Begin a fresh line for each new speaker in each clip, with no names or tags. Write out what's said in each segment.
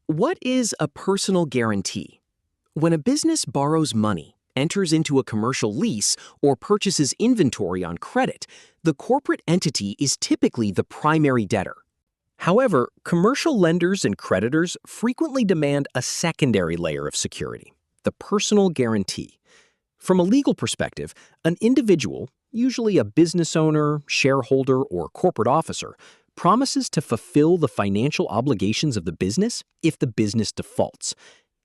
What is a personal guarantee? When a business borrows money, enters into a commercial lease, or purchases inventory on credit, the corporate entity is typically the primary debtor. However, commercial lenders and creditors frequently demand a secondary layer of security, the personal guarantee. From a legal perspective, an individual, usually a business owner, shareholder, or corporate officer, promises to fulfill the financial obligations of the business if the business defaults.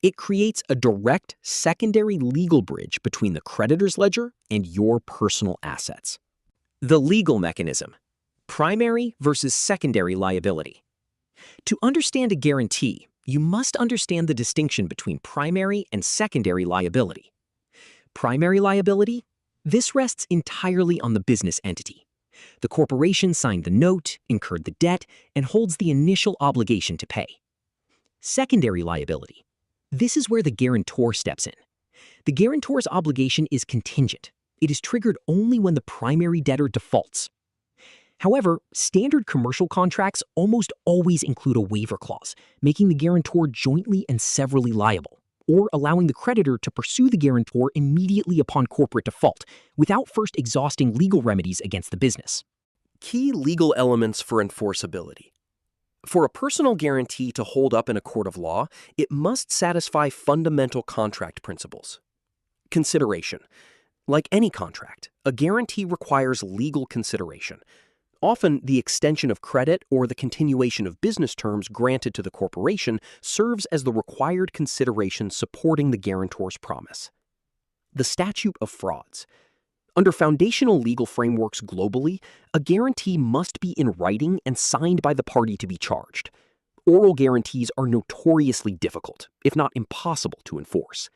It creates a direct secondary legal bridge between the creditor's ledger and your personal assets. The legal mechanism: primary versus secondary liability. To understand a guarantee, you must understand the distinction between primary and secondary liability. Primary liability? This rests entirely on the business entity. The corporation signed the note, incurred the debt, and holds the initial obligation to pay. Secondary liability. This is where the guarantor steps in. The guarantor's obligation is contingent. It is triggered only when the primary debtor defaults. However, standard commercial contracts almost always include a waiver clause, making the guarantor jointly and severally liable, or allowing the creditor to pursue the guarantor immediately upon corporate default, without first exhausting legal remedies against the business. Key legal elements for enforceability. For a personal guarantee to hold up in a court of law, it must satisfy fundamental contract principles. Consideration. Like any contract, a guarantee requires legal consideration. Often, the extension of credit or the continuation of business terms granted to the corporation serves as the required consideration supporting the guarantor's promise. The Statute of Frauds. Under foundational legal frameworks globally, a guarantee must be in writing and signed by the party to be charged. Oral guarantees are notoriously difficult, if not impossible, to enforce.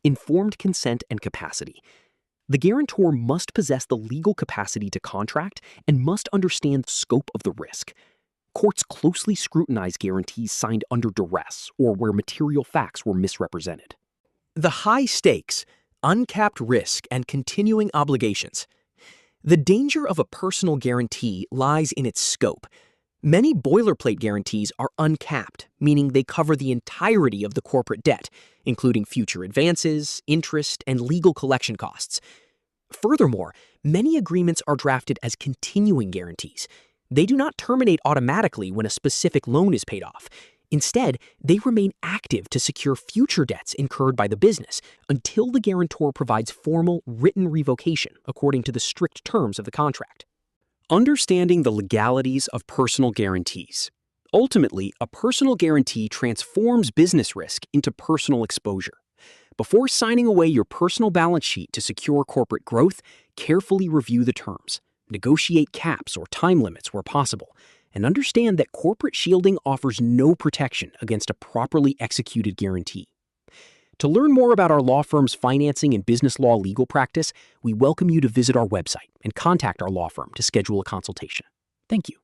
Informed consent and capacity. The guarantor must possess the legal capacity to contract and must understand the scope of the risk. Courts closely scrutinize guarantees signed under duress or where material facts were misrepresented. The high stakes, uncapped risk, and continuing obligations. The danger of a personal guarantee lies in its scope. Many boilerplate guarantees are uncapped, meaning they cover the entirety of the corporate debt, including future advances, interest, and legal collection costs. Furthermore, many agreements are drafted as continuing guarantees. They do not terminate automatically when a specific loan is paid off. Instead, they remain active to secure future debts incurred by the business until the guarantor provides formal written revocation according to the strict terms of the contract. Understanding the legalities of personal guarantees. Ultimately, a personal guarantee transforms business risk into personal exposure. Before signing away your personal balance sheet to secure corporate growth, carefully review the terms, negotiate caps or time limits where possible, and understand that corporate shielding offers no protection against a properly executed guarantee. To learn more about our law firm's financing and business law legal practice, we welcome you to visit our website and contact our law firm to schedule a consultation. Thank you.